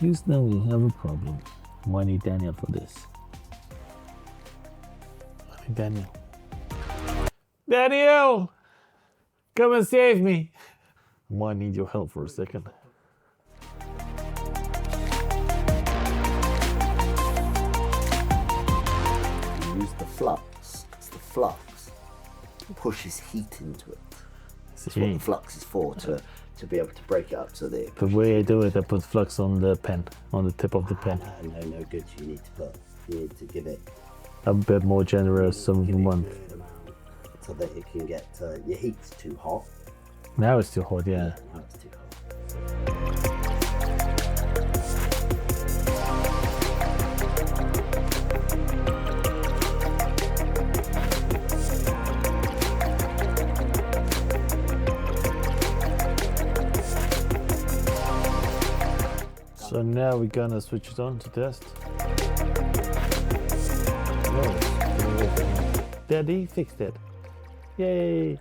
Please know we have a problem. I need Daniel for this. I need Daniel. Daniel! Come and save me. I might need your help for a second. You use the flux. It's the flux pushes heat into it. This is what the flux is for, to be able to break it up so that. The way I do it, I put flux on the pen, on the tip of the pen. No good. You need to give it A bit more generous some month. So that it can get your heat's too hot. Now it's too hot, yeah. Now it's too hot. So now we're gonna switch it on to test. Daddy fixed it. Yay!